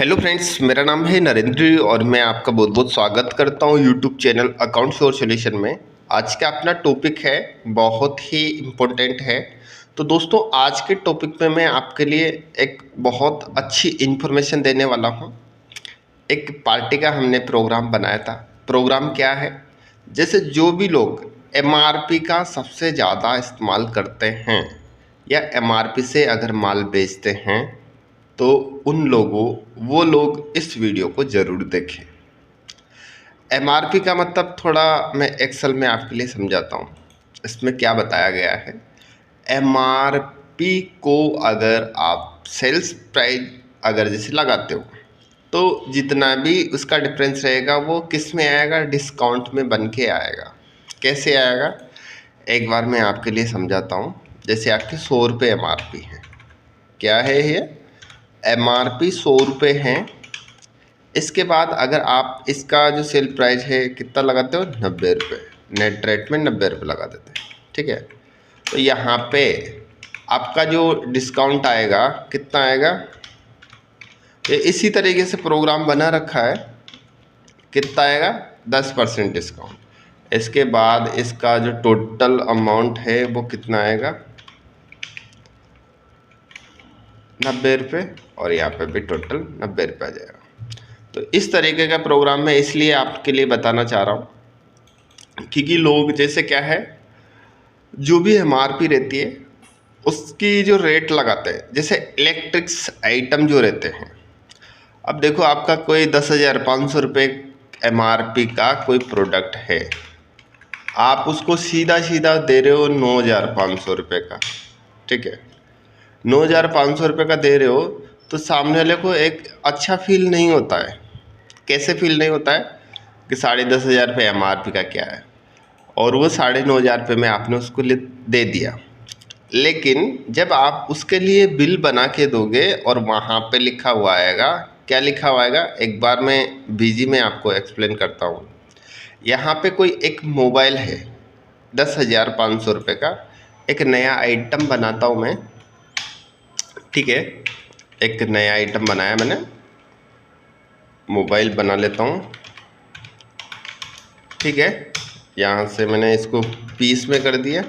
Hello friends, मेरा नाम है नरेंद्र और मैं आपका बहुत बहुत स्वागत करता हूं यूट्यूब चैनल अकाउंट्स और सॉल्यूशन में। आज का अपना टॉपिक है बहुत ही इम्पोर्टेंट है। तो दोस्तों, आज के टॉपिक में मैं आपके लिए एक बहुत अच्छी इन्फॉर्मेशन देने वाला हूं। एक पार्टी का हमने प्रोग्राम बनाया था। प्रोग्राम क्या है, जैसे जो भी लोग एमआरपी का सबसे ज़्यादा इस्तेमाल करते हैं या एमआरपी से अगर माल बेचते हैं तो वो लोग इस वीडियो को ज़रूर देखें। एमआरपी का मतलब थोड़ा मैं एक्सेल में आपके लिए समझाता हूँ। इसमें क्या बताया गया है, एमआरपी को अगर आप सेल्स प्राइस अगर जैसे लगाते हो तो जितना भी उसका डिफरेंस रहेगा वो किस में आएगा, डिस्काउंट में बन के आएगा। कैसे आएगा, एक बार मैं आपके लिए समझाता हूँ। जैसे आपके 100 रुपये एमआरपी है, क्या है ये, एमआरपी 100 रुपये है। इसके बाद अगर आप इसका जो सेल प्राइस है कितना लगाते हो, 90 रुपये, नेट रेट में 90 रुपये लगा देते हैं, ठीक है। तो यहाँ पे आपका जो डिस्काउंट आएगा कितना आएगा, ये इसी तरीके से प्रोग्राम बना रखा है। कितना आएगा, 10% डिस्काउंट। इसके बाद इसका जो टोटल अमाउंट है वो कितना आएगा, 90 रुपये, और यहाँ पे भी टोटल 90 रुपये आ जाएगा। तो इस तरीके का प्रोग्राम मैं इसलिए आपके लिए बताना चाह रहा हूँ क्योंकि लोग जैसे क्या है, जो भी एमआरपी रहती है उसकी जो रेट लगाते हैं, जैसे इलेक्ट्रिक्स आइटम जो रहते हैं। अब देखो, आपका कोई 10,500 रुपये एमआरपी का कोई प्रोडक्ट है, आप उसको सीधा सीधा दे रहे हो 9,500 रुपये का, ठीक है। 9,500 रुपये का दे रहे हो तो सामने वाले को एक अच्छा फील नहीं होता है। कैसे फील नहीं होता है कि 10,500 रुपये एमआरपी का क्या है, और वो 9,500 रुपये में आपने उसको दे दिया। लेकिन जब आप उसके लिए बिल बना के दोगे और वहाँ पे लिखा हुआ आएगा, क्या लिखा हुआ आएगा, एक बार मैं बीजी में आपको एक्सप्लेन करता हूँ। यहाँ पे कोई एक मोबाइल है 10,500 रुपये का, एक नया आइटम बनाता हूँ मैं, ठीक है। एक नया आइटम बनाया मैंने, मोबाइल बना लेता हूँ, ठीक है। यहाँ से मैंने इसको पीस में कर दिया,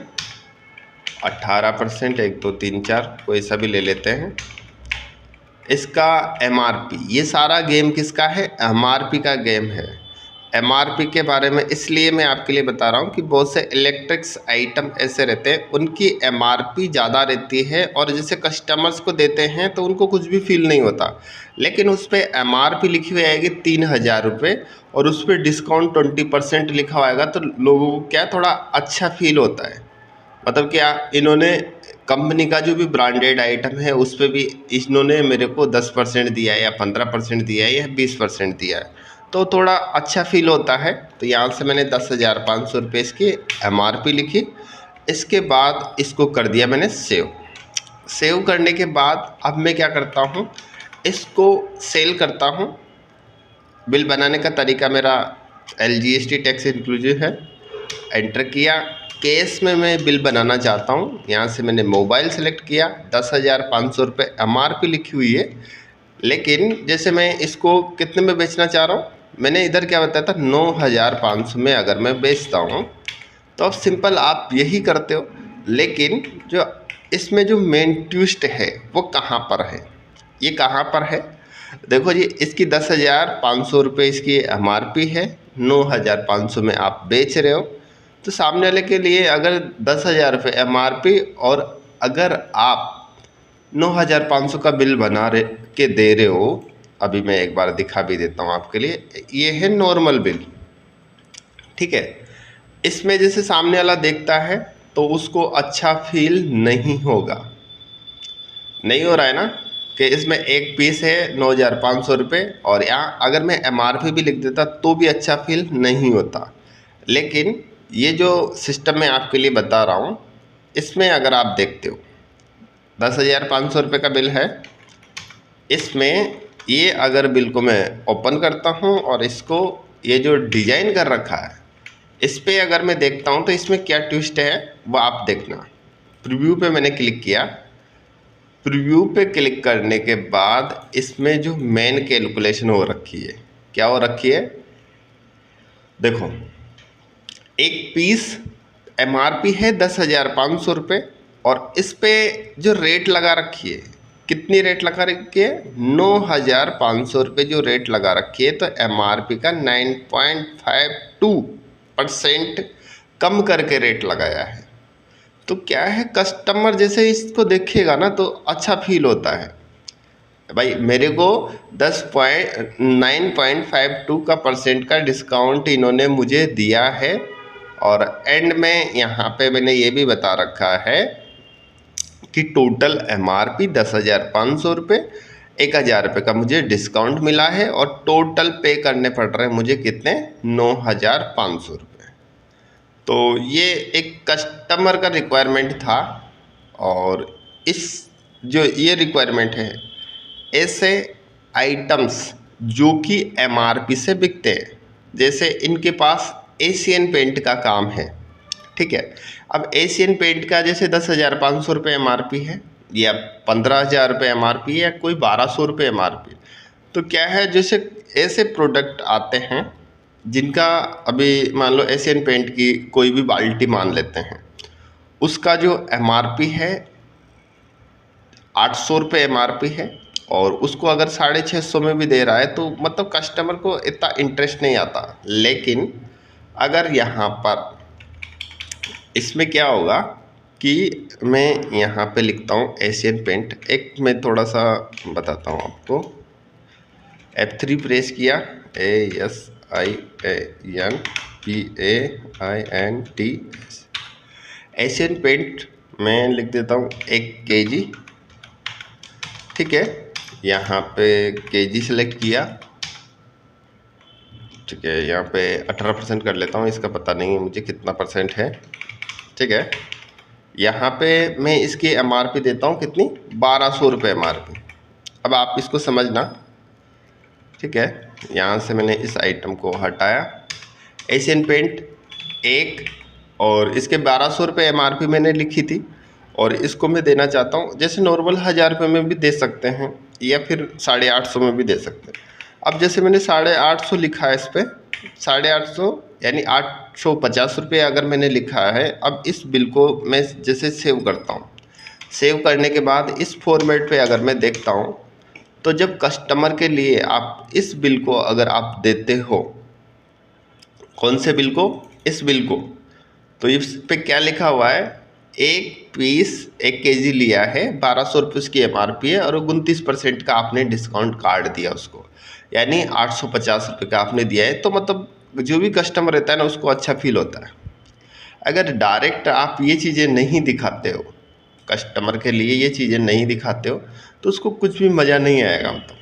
18%, 1 2 3 4 कोई सा भी ले लेते हैं। इसका एमआरपी, ये सारा गेम किसका है, एमआरपी का गेम है। एमआरपी के बारे में इसलिए मैं आपके लिए बता रहा हूँ कि बहुत से इलेक्ट्रिक्स आइटम ऐसे रहते हैं उनकी एमआरपी ज़्यादा रहती है, और जैसे कस्टमर्स को देते हैं तो उनको कुछ भी फील नहीं होता। लेकिन उस पर एमआरपी लिखी हुई आएगी 3,000 रुपये और उस पर डिस्काउंट 20% लिखा हुआ आएगा, तो लोगों को क्या थोड़ा अच्छा फील होता है। मतलब क्या, इन्होंने कंपनी का जो भी ब्रांडेड आइटम है उस पर भी इन्होंने मेरे को 10% दिया है या 15% दिया है या 20% दिया है, तो थोड़ा अच्छा फील होता है। तो यहाँ से मैंने 10,500 रुपये इसकी एमआरपी लिखी। इसके बाद इसको कर दिया मैंने सेव। सेव करने के बाद अब मैं क्या करता हूँ, इसको सेल करता हूँ। बिल बनाने का तरीका मेरा LGST टैक्स इंक्लूसिव है, एंटर किया। केस में मैं बिल बनाना चाहता हूँ, यहाँ से मैंने मोबाइल सेलेक्ट किया, 10,500 रुपये एमआरपी लिखी हुई है। लेकिन जैसे मैं इसको कितने में बेचना चाह रहा हूँ, मैंने इधर क्या बताया था, 9,500 में अगर मैं बेचता हूँ। तो अब सिंपल आप यही करते हो, लेकिन जो इसमें जो मेन ट्विस्ट है वो कहाँ पर है, ये कहाँ पर है, देखो जी। इसकी 10,500 रुपये इसकी एमआरपी है, 9,500 में आप बेच रहे हो। तो सामने वाले के लिए अगर 10,000 रुपये एमआरपी और अगर आप 9,500 का बिल बना रहे के दे रहे हो, अभी मैं एक बार दिखा भी देता हूँ आपके लिए। ये है नॉर्मल बिल, ठीक है। इसमें जैसे सामने वाला देखता है तो उसको अच्छा फील नहीं होगा, नहीं हो रहा है ना, कि इसमें एक पीस है 9,500 रुपये, और यहाँ अगर मैं एमआरपी भी लिख देता तो भी अच्छा फील नहीं होता। लेकिन ये जो सिस्टम मैं आपके लिए बता रहा हूँ, इसमें अगर आप देखते हो 10,500 रुपये का बिल है, इसमें ये अगर बिल को मैं ओपन करता हूँ और इसको ये जो डिज़ाइन कर रखा है इस पर अगर मैं देखता हूँ तो इसमें क्या ट्विस्ट है वो आप देखना। प्रीव्यू पे मैंने क्लिक किया, प्रीव्यू पे क्लिक करने के बाद इसमें जो मेन कैलकुलेशन हो रखी है, क्या हो रखी है, देखो एक पीस एमआरपी है 10,500 रुपये और इस पे जो रेट लगा रखी है, कितनी रेट लगा रखी है, 9,500 रुपये जो रेट लगा रखी है। तो एमआरपी का 9.52% कम करके रेट लगाया है। तो क्या है, कस्टमर जैसे इसको देखेगा ना तो अच्छा फील होता है, भाई मेरे को 9.52 का परसेंट का डिस्काउंट इन्होंने मुझे दिया है। और एंड में यहाँ पे मैंने ये भी बता रखा है कि टोटल एमआरपी 10,500 रुपये, 1,000 रुपये का मुझे डिस्काउंट मिला है और टोटल पे करने पड़ रहे हैं मुझे कितने, 9,500 रुपये। तो ये एक कस्टमर का रिक्वायरमेंट था और इस जो ये रिक्वायरमेंट है, ऐसे आइटम्स जो कि एमआरपी से बिकते हैं, जैसे इनके पास एशियन पेंट का काम है, ठीक है। अब एशियन पेंट का जैसे 10,500 रुपये एमआरपी है या 15,000 रुपये एमआरपी है या कोई 1,200 रुपये एमआरपी। तो क्या है, जैसे ऐसे प्रोडक्ट आते हैं जिनका अभी मान लो एशियन पेंट की कोई भी बाल्टी मान लेते हैं, उसका जो एमआरपी है 800 रुपये एमआरपी है और उसको अगर 650 में भी दे रहा है तो मतलब कस्टमर को इतना इंटरेस्ट नहीं आता। लेकिन अगर यहाँ पर इसमें क्या होगा कि मैं यहाँ पे लिखता हूँ एशियन पेंट, एक मैं थोड़ा सा बताता हूँ आपको। F3 प्रेस किया, ASIANPAINT, एशियन पेंट मैं लिख देता हूँ 1 kg, ठीक है। यहाँ पे kg सेलेक्ट किया, ठीक है। यहाँ पे 18% कर लेता हूँ, इसका पता नहीं है मुझे कितना परसेंट है, ठीक है। यहाँ पे मैं इसकी एमआरपी देता हूँ कितनी, 1,200 रुपये एमआरपी। अब आप इसको समझना, ठीक है। यहाँ से मैंने इस आइटम को हटाया, एशियन पेंट 1 और इसके 1,200 रुपये एमआरपी मैंने लिखी थी और इसको मैं देना चाहता हूँ, जैसे नॉर्मल 1,000 रुपये में भी दे सकते हैं या फिर 850 में भी दे सकते हैं। अब जैसे मैंने 850 लिखा है, इस पर 850 यानी 850 रुपये अगर मैंने लिखा है। अब इस बिल को मैं जैसे सेव करता हूँ, सेव करने के बाद इस फॉर्मेट पे अगर मैं देखता हूँ तो जब कस्टमर के लिए आप इस बिल को अगर आप देते हो, कौन से बिल को, इस बिल को, तो इस पे क्या लिखा हुआ है, एक पीस 1 kg लिया है, 1,200 रुपये उसकी एमआरपी है और 29% का आपने डिस्काउंट कार्ड दिया उसको, यानी 850 रुपये का आपने दिया है। तो मतलब जो भी कस्टमर रहता है ना उसको अच्छा फील होता है। अगर डायरेक्ट आप ये चीज़ें नहीं दिखाते हो, कस्टमर के लिए ये चीज़ें नहीं दिखाते हो, तो उसको कुछ भी मज़ा नहीं आएगा। मतलब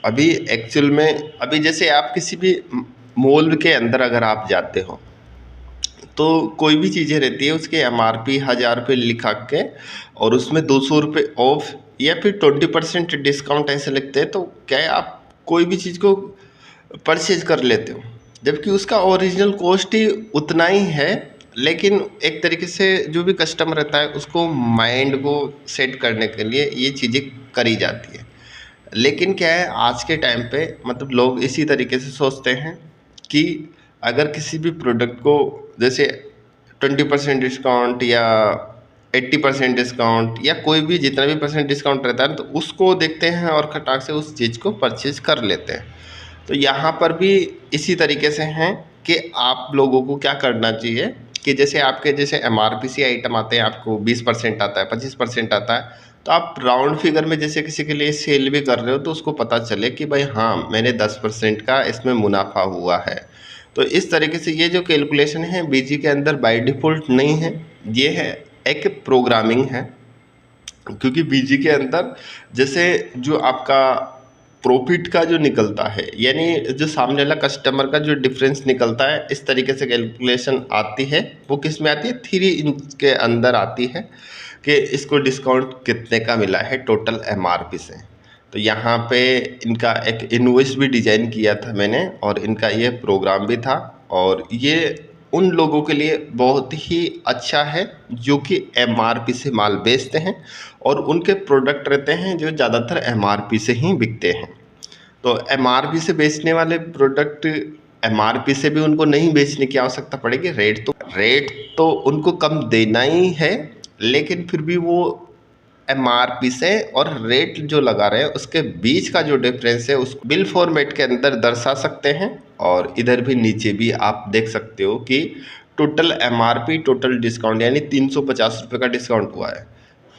अभी एक्चुअल में अभी जैसे आप किसी भी मॉल के अंदर अगर आप जाते हो तो कोई भी चीज़ें रहती है उसके एमआरपी 1,000 रुपये लिखा के और उसमें 200 रुपये ऑफ या फिर 20% डिस्काउंट ऐसे लिखते हैं, तो क्या है आप कोई भी चीज़ को परचेज कर लेते हो, जबकि उसका ओरिजिनल कॉस्ट ही उतना ही है। लेकिन एक तरीके से जो भी कस्टमर रहता है उसको माइंड को सेट करने के लिए ये चीज़ें करी जाती है। लेकिन क्या है, आज के टाइम पे मतलब लोग इसी तरीके से सोचते हैं कि अगर किसी भी प्रोडक्ट को जैसे 20% डिस्काउंट या 80% डिस्काउंट या कोई भी जितना भी परसेंट डिस्काउंट रहता है तो उसको देखते हैं और खटाक से उस चीज़ को परचेज कर लेते हैं। तो यहाँ पर भी इसी तरीके से हैं कि आप लोगों को क्या करना चाहिए कि जैसे आपके जैसे एमआरपी आइटम आते हैं, आपको 20% आता है, 25% आता है, तो आप राउंड फिगर में जैसे किसी के लिए सेल भी कर रहे हो तो उसको पता चले कि भाई हाँ मैंने 10% का इसमें मुनाफा हुआ है। तो इस तरीके से ये जो कैलकुलेशन है बीजी के अंदर बाय डिफ़ॉल्ट नहीं है, ये है एक प्रोग्रामिंग है। क्योंकि बीजी के अंदर जैसे जो आपका प्रॉफिट का जो निकलता है, यानी जो सामने वाला कस्टमर का जो डिफरेंस निकलता है, इस तरीके से कैलकुलेशन आती है। वो किस में आती है, 3 इंच के अंदर आती है कि इसको डिस्काउंट कितने का मिला है टोटल एमआरपी से। तो यहाँ पे इनका एक इनवॉइस भी डिज़ाइन किया था मैंने और इनका ये प्रोग्राम भी था और ये उन लोगों के लिए बहुत ही अच्छा है जो कि एमआरपी से माल बेचते हैं और उनके प्रोडक्ट रहते हैं जो ज़्यादातर एमआरपी से ही बिकते हैं। तो एमआरपी से बेचने वाले प्रोडक्ट एमआरपी से भी उनको नहीं बेचने की आवश्यकता पड़ेगी। रेट तो उनको कम देना ही है, लेकिन फिर भी वो एमआरपी से और रेट जो लगा रहे हैं उसके बीच का जो डिफरेंस है उस बिल फॉर्मेट के अंदर दर्शा सकते हैं। और इधर भी नीचे भी आप देख सकते हो कि टोटल एमआरपी टोटल डिस्काउंट यानी 350 रुपये का डिस्काउंट हुआ है।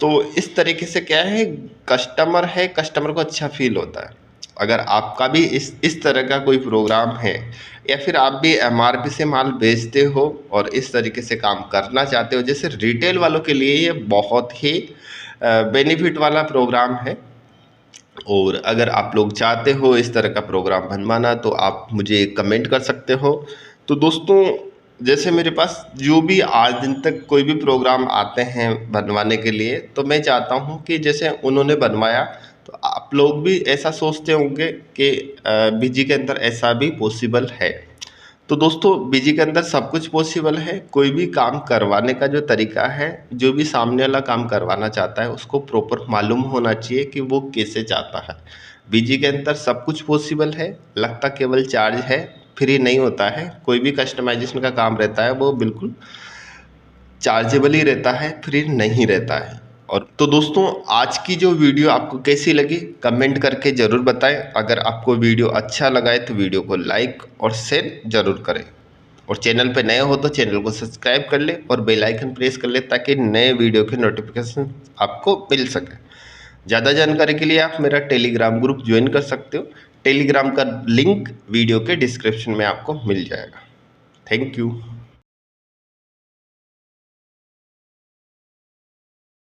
तो इस तरीके से क्या है, कस्टमर को अच्छा फील होता है। अगर आपका भी इस तरह का कोई प्रोग्राम है या फिर आप भी एमआरपी से माल बेचते हो और इस तरीके से काम करना चाहते हो, जैसे रिटेल वालों के लिए ये बहुत ही बेनिफिट वाला प्रोग्राम है। और अगर आप लोग चाहते हो इस तरह का प्रोग्राम बनवाना तो आप मुझे कमेंट कर सकते हो। तो दोस्तों, जैसे मेरे पास जो भी आज दिन तक कोई भी प्रोग्राम आते हैं बनवाने के लिए, तो मैं चाहता हूँ कि जैसे उन्होंने बनवाया तो आप लोग भी ऐसा सोचते होंगे कि बीजी के अंदर ऐसा भी पॉसिबल है। तो दोस्तों, बीजी के अंदर सब कुछ पॉसिबल है। कोई भी काम करवाने का जो तरीका है, जो भी सामने वाला काम करवाना चाहता है उसको प्रॉपर मालूम होना चाहिए कि वो कैसे चाहता है। बीजी के अंदर सब कुछ पॉसिबल है, लगता केवल चार्ज है, फ्री नहीं होता है। कोई भी कस्टमाइजेशन का काम रहता है वो बिल्कुल चार्जेबल ही रहता है, फ्री नहीं रहता है। और तो दोस्तों, आज की जो वीडियो आपको कैसी लगी कमेंट करके ज़रूर बताएं। अगर आपको वीडियो अच्छा लगा है तो वीडियो को लाइक और शेयर ज़रूर करें, और चैनल पे नए हो तो चैनल को सब्सक्राइब कर ले और बेल आइकन प्रेस कर ले ताकि नए वीडियो के नोटिफिकेशन आपको मिल सके। ज़्यादा जानकारी के लिए आप मेरा टेलीग्राम ग्रुप ज्वाइन कर सकते हो। टेलीग्राम का लिंक वीडियो के डिस्क्रिप्शन में आपको मिल जाएगा। Thank you.